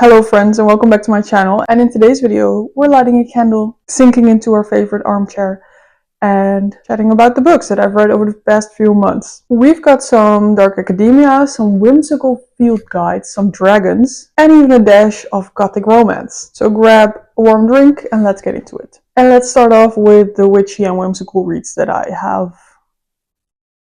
Hello friends and welcome back to my channel, and in today's video we're lighting a candle, sinking into our favorite armchair and chatting about the books that I've read over the past few months. We've got some dark academia, some whimsical field guides, some dragons, and even a dash of gothic romance. So grab a warm drink and let's get into it. And let's start off with the witchy and whimsical reads that I have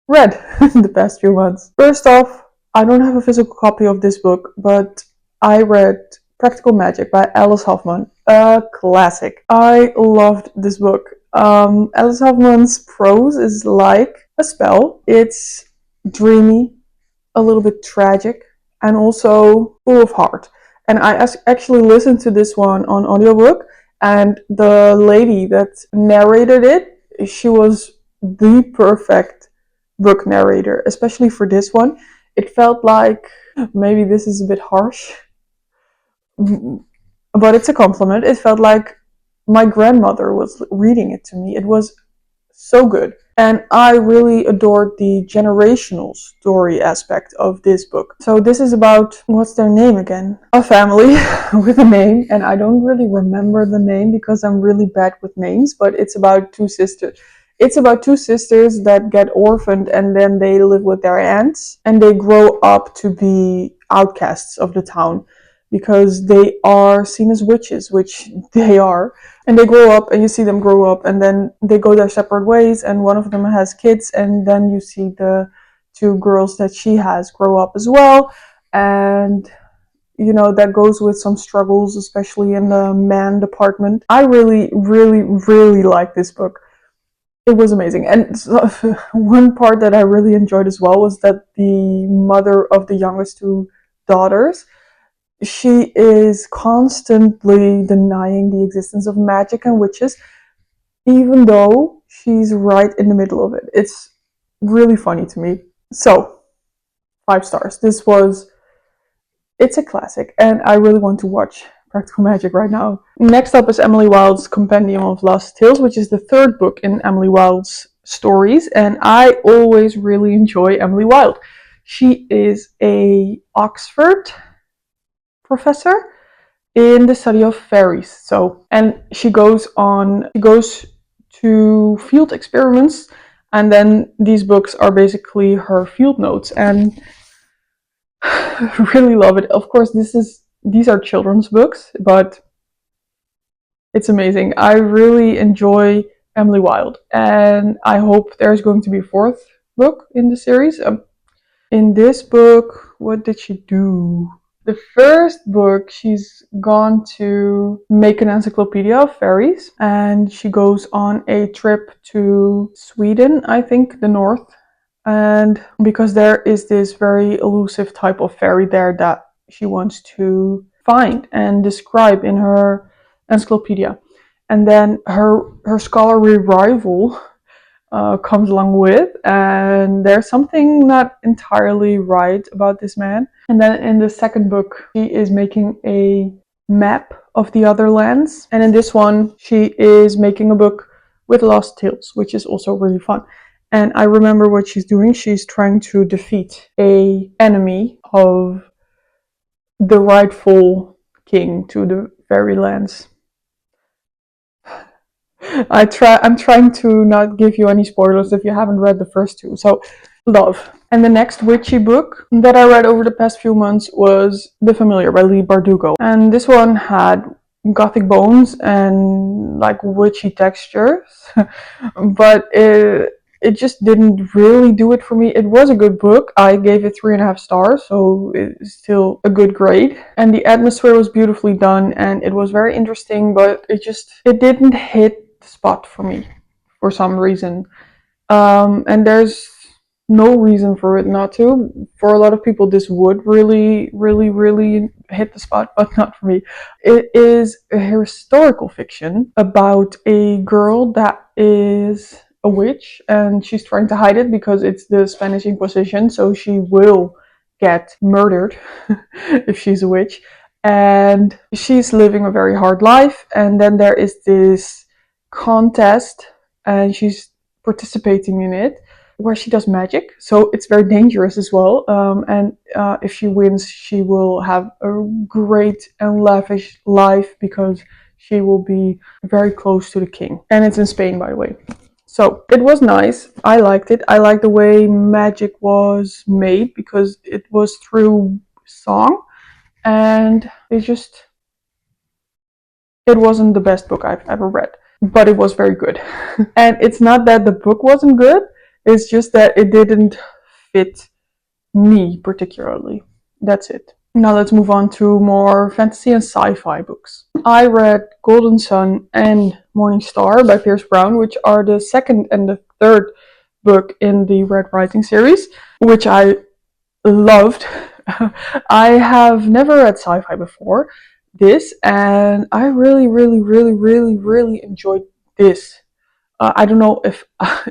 read in the past few months. First off, I don't have a physical copy of this book, but I read Practical Magic by Alice Hoffman, a classic. I loved this book. Alice Hoffman's prose is like a spell. It's dreamy, a little bit tragic, and also full of heart. And I actually listened to this one on audiobook, and the lady that narrated it, she was the perfect book narrator, especially for this one. It felt like, maybe this is a bit harsh, but it's a compliment. It felt like my grandmother was reading it to me. It was so good. And I really adored the generational story aspect of this book. So this is about, what's their name again? A family with a name, and I don't really remember the name because I'm really bad with names, but it's about two sisters. It's about two sisters that get orphaned and then they live with their aunts and they grow up to be outcasts of the town because they are seen as witches, which they are. And they grow up and you see them grow up and then they go their separate ways and one of them has kids and then you see the two girls that she has grow up as well. And you know, that goes with some struggles, especially in the man department. I really, really, really like this book. It was amazing. And so, one part that I really enjoyed as well was that the mother of the youngest two daughters, she is constantly denying the existence of magic and witches, even though she's right in the middle of it. It's really funny to me. So, 5 stars. It's a classic, and I really want to watch Practical Magic right now. Next up is Emily Wilde's Compendium of Lost Tales, which is the third book in Emily Wilde's stories, and I always really enjoy Emily Wilde. She is a Oxford professor in the study of fairies. So, and she goes to field experiments, and then these books are basically her field notes, and really love it. Of course, these are children's books, but it's amazing. I really enjoy Emily Wilde, and I hope there's going to be a fourth book in the series. In this book, what did she do? The first book, she's gone to make an encyclopedia of fairies, and she goes on a trip to Sweden, I think, the north. And because there is this very elusive type of fairy there that she wants to find and describe in her encyclopedia. And then her scholarly rival comes along with, and there's something not entirely right about this man. And then in the second book, she is making a map of the other lands. And in this one, she is making a book with lost tales, which is also really fun. And I remember what she's doing. She's trying to defeat a enemy of the rightful king to the fairylands. I'm trying to not give you any spoilers if you haven't read the first two. So, love. And the next witchy book that I read over the past few months was The Familiar by Leigh Bardugo. And this one had gothic bones and like witchy textures, but it just didn't really do it for me. It was a good book. I gave it 3.5 stars, so it's still a good grade. And the atmosphere was beautifully done and it was very interesting, but it didn't hit the spot for me for some reason. And there's no reason for it not to. For a lot of people, this would really, really, really hit the spot, but not for me. It is a historical fiction about a girl that is a witch and she's trying to hide it because it's the Spanish Inquisition, so she will get murdered if she's a witch. And she's living a very hard life, and then there is this contest and she's participating in it where she does magic, so it's very dangerous as well. And if she wins, she will have a great and lavish life because she will be very close to the king. And it's in Spain, by the way. So it was nice. I liked it. I liked the way magic was made because it was through song, and it wasn't the best book I've ever read, but it was very good. And it's not that the book wasn't good, it's just that it didn't fit me particularly. That's it. Now let's move on to more fantasy and sci-fi books. I read Golden Sun and Morning Star by Pierce Brown, which are the second and the third book in the Red Rising series, which I loved. I have never read sci-fi before this, and I really, really, really, really, really enjoyed this. I don't know if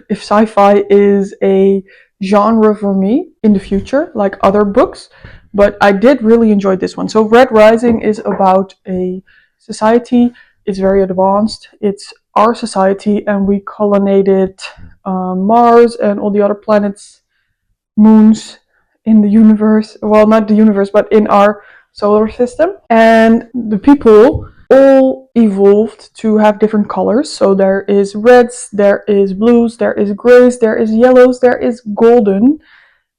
if sci-fi is a genre for me in the future, like other books, but I did really enjoy this one. So Red Rising is about a society. It's very advanced. It's our society, and we colonized Mars and all the other planets, moons in the universe. Well, not the universe, but in our solar system. And the people all evolved to have different colors. So there is reds, there is blues, there is grays, there is yellows, there is golden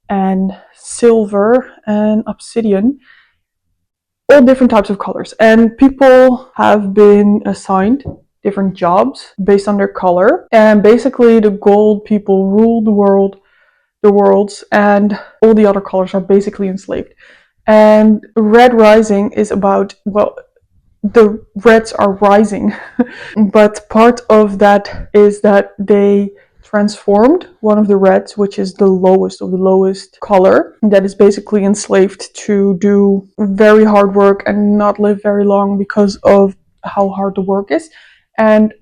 and silver and obsidian. All different types of colors. And people have been assigned different jobs based on their color. And basically the gold people rule the worlds, and all the other colors are basically enslaved. And Red Rising is about, well, the reds are rising, but part of that is that they transformed one of the reds, which is the lowest of the lowest color, that is basically enslaved to do very hard work and not live very long because of how hard the work is. And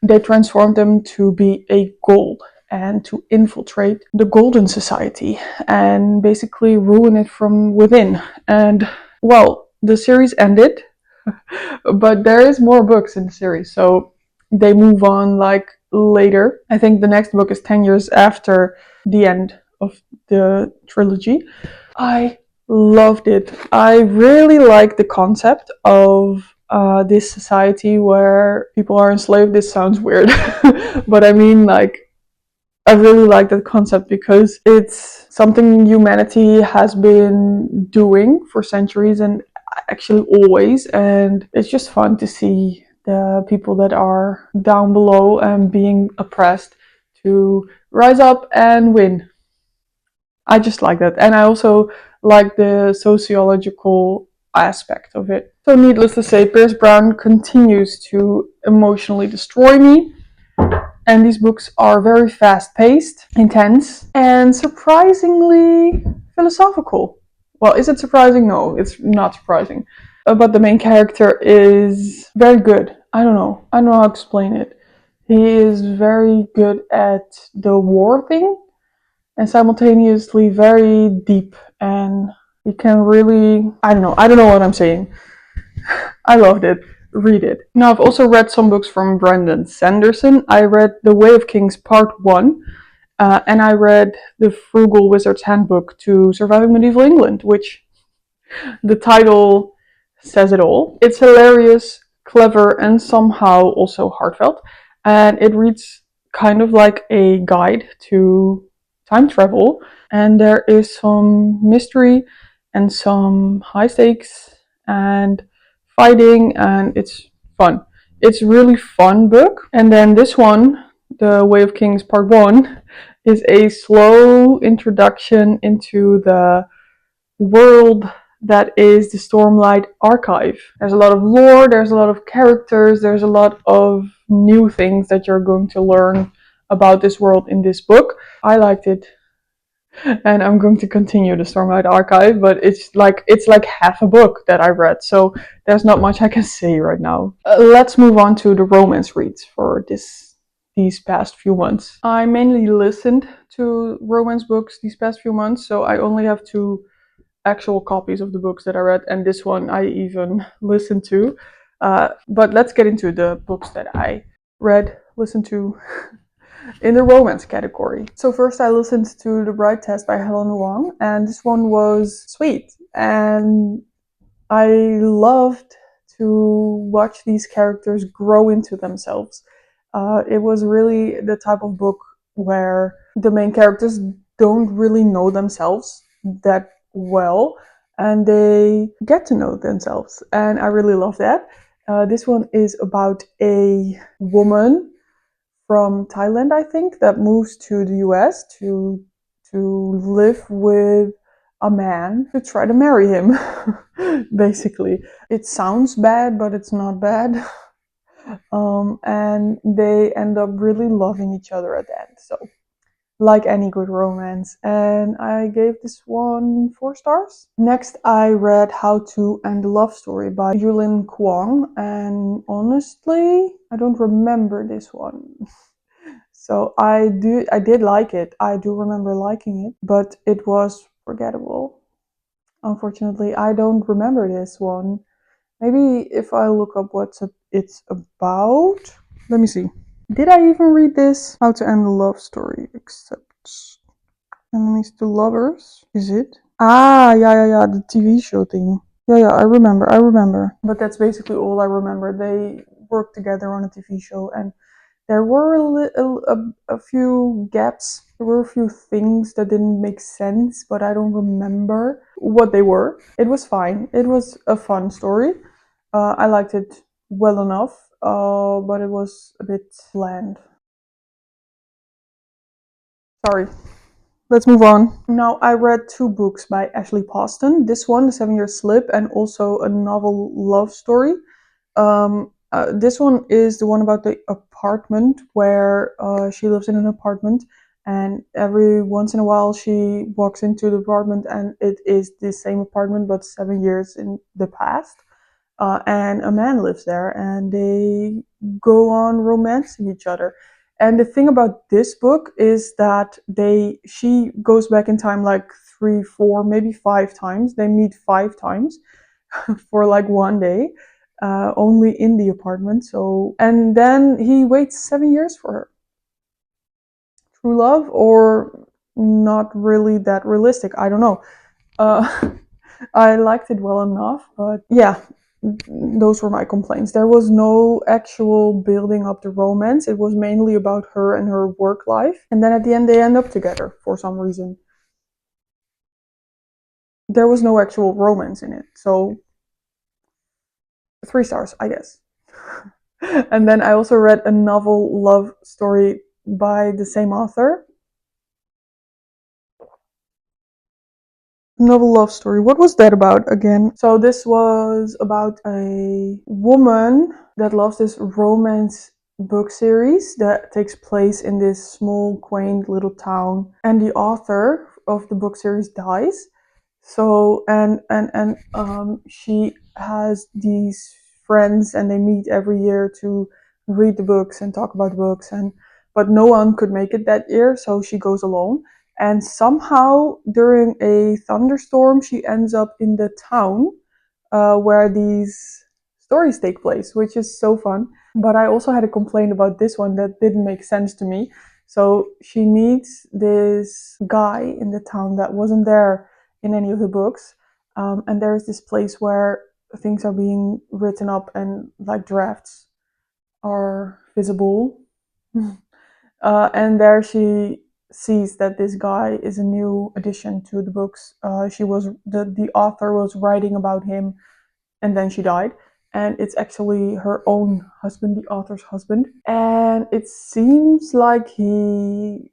they transformed them to be a gold and to infiltrate the Golden Society and basically ruin it from within. And well, the series ended, but there is more books in the series, so they move on like later. I think the next book is 10 years after the end of the trilogy. I loved it. I really like the concept of this society where people are enslaved. This sounds weird, but I mean, like, I really like that concept because it's something humanity has been doing for centuries and actually always, and it's just fun to see the people that are down below and being oppressed to rise up and win. I just like that, and I also like the sociological aspect of it. So needless to say, Pierce Brown continues to emotionally destroy me. And these books are very fast-paced, intense, and surprisingly philosophical. Well, is it surprising? No, it's not surprising. But the main character is very good. I don't know. I don't know how to explain it. He is very good at the war thing and simultaneously very deep, and he can really, I don't know. I don't know what I'm saying. I loved it. Read it. Now, I've also read some books from Brandon Sanderson. I read The Way of Kings Part 1, and I read The Frugal Wizard's Handbook to Surviving Medieval England, which the title says it all. It's hilarious, clever, and somehow also heartfelt, and it reads kind of like a guide to time travel, and there is some mystery and some high stakes and fighting, and it's fun. It's really fun book. And then this one, The Way of Kings Part 1, is a slow introduction into the world that is the Stormlight Archive. There's a lot of lore, there's a lot of characters, there's a lot of new things that you're going to learn about this world in this book. I liked it, and I'm going to continue the Stormlight Archive, but it's like half a book that I read, so there's not much I can say right now. Let's move on to the romance reads for these past few months. I mainly listened to romance books these past few months, so I only have 2 actual copies of the books that I read, and this one I even listened to. But let's get into the books that I read, listened to. in the romance category. So first I listened to The Bride Test by Helena Wang, and this one was sweet, and I loved to watch these characters grow into themselves. It was really the type of book where the main characters don't really know themselves that well, and they get to know themselves, and I really love that. This one is about a woman from Thailand, I think, that moves to the US to live with a man to try to marry him. Basically, it sounds bad, but it's not bad. And they end up really loving each other at the end. So, like any good romance, and I gave this one 4 stars. Next, I read How to End a Love Story by Yulin Kwong, and honestly, I don't remember this one. So I did like it. I do remember liking it, but it was forgettable. Unfortunately, I don't remember this one. Maybe if I look up it's about. Let me see. Did I even read this? How to End a Love Story, except enemies to lovers. Is it? Ah, yeah, the TV show thing. Yeah, I remember. But that's basically all I remember. They worked together on a TV show, and there were a few gaps. There were a few things that didn't make sense, but I don't remember what they were. It was fine. It was a fun story. I liked it well enough, but it was a bit bland. Sorry. Let's move on. Now, I read 2 books by Ashley Poston. This one, The 7 Year Slip, and also a novel love story. This one is the one about the apartment where she lives in an apartment, and every once in a while she walks into the apartment and it is the same apartment but 7 years in the past. And a man lives there, and they go on romancing each other. And the thing about this book is that she goes back in time like 3, 4, maybe 5 times. They meet 5 times for like one day, only in the apartment. So, and then he waits 7 years for her. True love, or not really that realistic? I don't know. Uh, I liked it well enough, but yeah, those were my complaints. There was no actual building up the romance. It was mainly about her and her work life. And then at the end, they end up together for some reason. There was no actual romance in it. So 3 stars, I guess. And then I also read a novel love story by the same author. Novel love story. What was that about again? So this was about a woman that loves this romance book series that takes place in this small, quaint little town, and the author of the book series dies. So she has these friends, and they meet every year to read the books and talk about the books, and but no one could make it that year, so she goes alone. And somehow during a thunderstorm, she ends up in the town where these stories take place, which is so fun. But I also had a complaint about this one that didn't make sense to me. So she meets this guy in the town that wasn't there in any of the books. And there's this place where things are being written up and like drafts are visible. And there she sees that this guy is a new addition to the books. The author was writing about him, and then she died. And it's actually her own husband, the author's husband. And it seems like he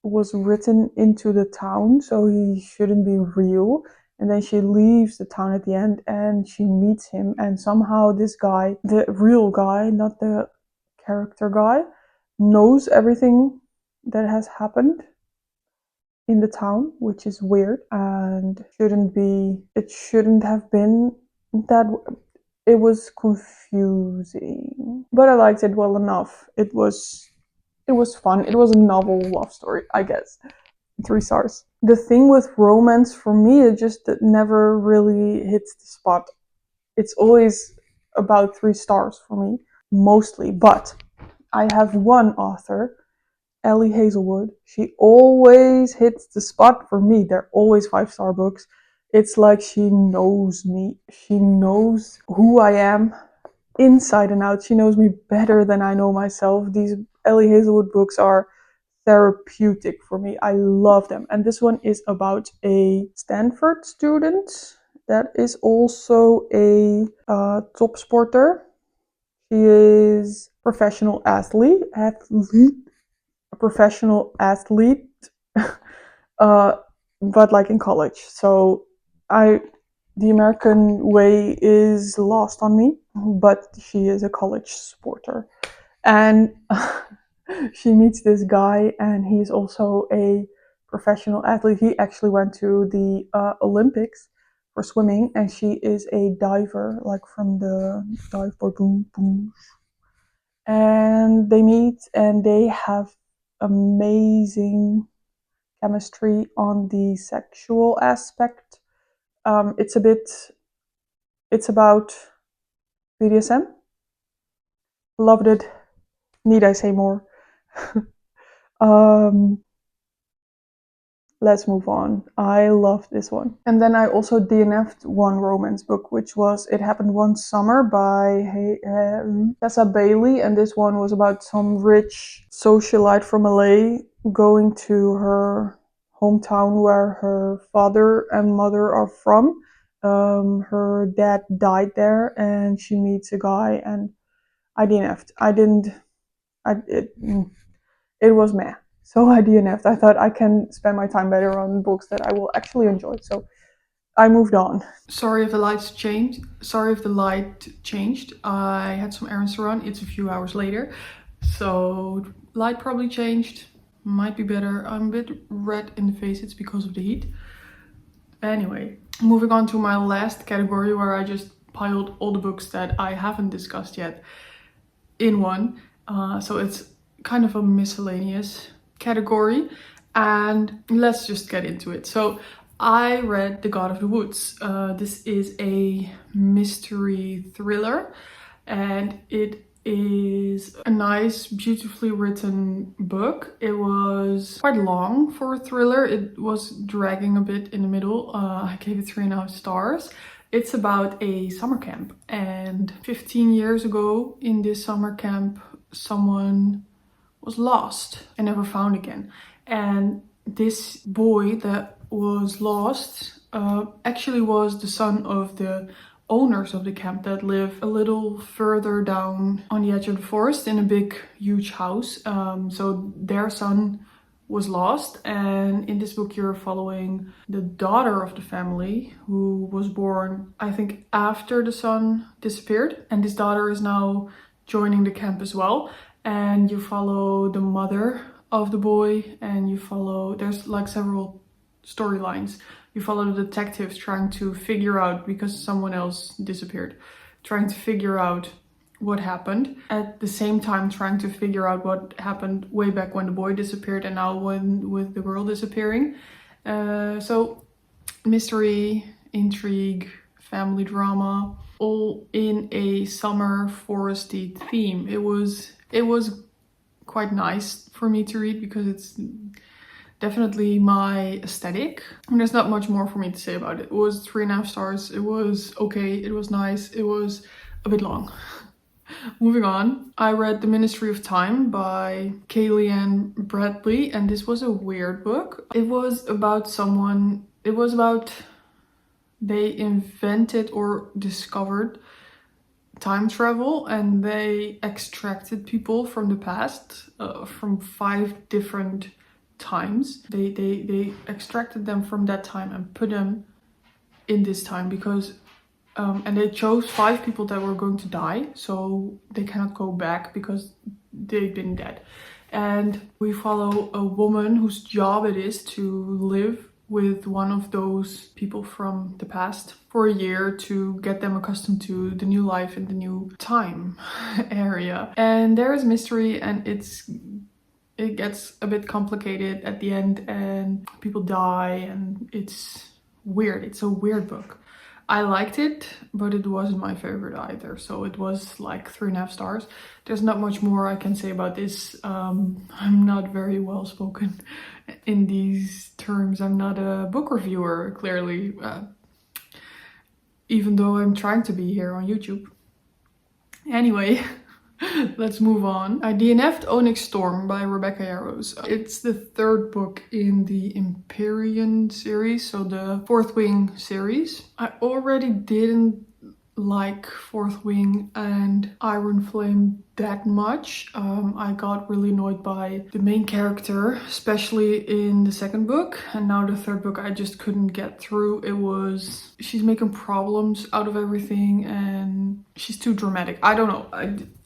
was written into the town, so he shouldn't be real. And then she leaves the town at the end and she meets him, and somehow this guy, the real guy, not the character guy, knows everything that has happened in the town, which is weird and it shouldn't have been that. It was confusing, but I liked it well enough. It was fun. It was a novel love story, I guess. 3 stars. The thing with romance for me, it never really hits the spot. It's always about 3 stars for me, mostly. But I have one author Ellie Hazelwood. She always hits the spot for me. They're always 5-star books. It's like she knows me. She knows who I am inside and out. She knows me better than I know myself. These Ellie Hazelwood books are therapeutic for me. I love them. And this one is about a Stanford student that is also a top sporter. She is a professional athlete, uh, but like in college. So I, the American way is lost on me, but she is a college sporter, and she meets this guy, and he's also a professional athlete. He actually went to the Olympics for swimming, and she is a diver, like from the dive board, boom, boom. And they meet, and they have amazing chemistry on the sexual aspect. It's a bit, it's about BDSM. Loved it. Need I say more? um, let's move on. I love this one. And then I also DNF'd one romance book, which was It Happened One Summer by Tessa Bailey. And this one was about some rich socialite from LA going to her hometown where her father and mother are from. Her dad died there, and she meets a guy, and I DNF'd. I didn't. It was meh. So I DNF'd. I thought I can spend my time better on books that I will actually enjoy. So I moved on. Sorry if the lights changed. Sorry if the light changed. I had some errands to run. It's a few hours later, so light probably changed. Might be better. I'm a bit red in the face. It's because of the heat. Anyway, moving on to my last category, where I just piled all the books that I haven't discussed yet in one. So it's kind of a miscellaneous category, and let's just get into it. So I read The God of the Woods. This is a mystery thriller, and it is a nice, beautifully written book. It was quite long for a thriller. It was dragging a bit in the middle. I gave it 3.5 stars. It's about a summer camp, and 15 years ago in this summer camp, someone was lost and never found again. And this boy that was lost actually was the son of the owners of the camp that live a little further down on the edge of the forest in a big, huge house. So their son was lost, and in this book you're following the daughter of the family, who was born, I think, after the son disappeared, and this daughter is now joining the camp as well. And you follow the mother of the boy, and you follow, there's like several storylines. You follow the detectives trying to figure out, because someone else disappeared, trying to figure out what happened, at the same time trying to figure out what happened way back when the boy disappeared and now when with the girl disappearing. So mystery, intrigue, family drama, all in a summer foresty theme. It was quite nice for me to read because it's definitely my aesthetic. And there's not much more for me to say about it. It was 3.5 stars. It was okay. It was nice. It was a bit long. Moving on, I read The Ministry of Time by Kayleigh Bradley, and this was a weird book. It was about they invented or discovered time travel, and they extracted people from the past, from 5 different times. They extracted them from that time and put them in this time because and they chose 5 people that were going to die, so they cannot go back because they've been dead. And we follow a woman whose job it is to live with one of those people from the past for a year to get them accustomed to the new life in the new time area. And there is mystery, and it gets a bit complicated at the end, and people die, and it's weird. It's a weird book. I liked it, but it wasn't my favorite either. So it was like 3.5 stars. There's not much more I can say about this. I'm not very well spoken in these terms. I'm not a book reviewer, clearly, even though I'm trying to be here on YouTube. Anyway, let's move on. I DNF'd Onyx Storm by Rebecca Yarros. It's the third book in the Empyrean series, so the Fourth Wing series. I already didn't like Fourth Wing and Iron Flame that much. I got really annoyed by the main character, especially in the second book, and now the third book I just couldn't get through. She's making problems out of everything and she's too dramatic. I don't know,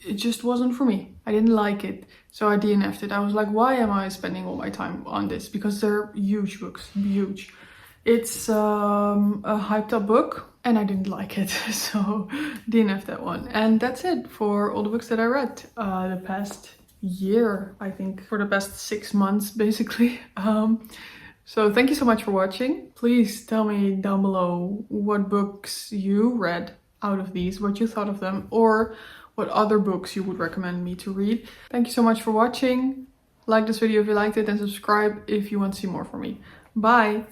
it just wasn't for me. I didn't like it, so I DNF'd it. I was like, why am I spending all my time on this? Because they're huge books, huge. It's a hyped up book and I didn't like it, so DNF that one. And that's it for all the books that I read the past year, I think, for the past 6 months basically. So thank you so much for watching. Please tell me down below what books you read out of these, what you thought of them, or what other books you would recommend me to read. Thank you so much for watching. Like this video if you liked it and subscribe if you want to see more from me. Bye!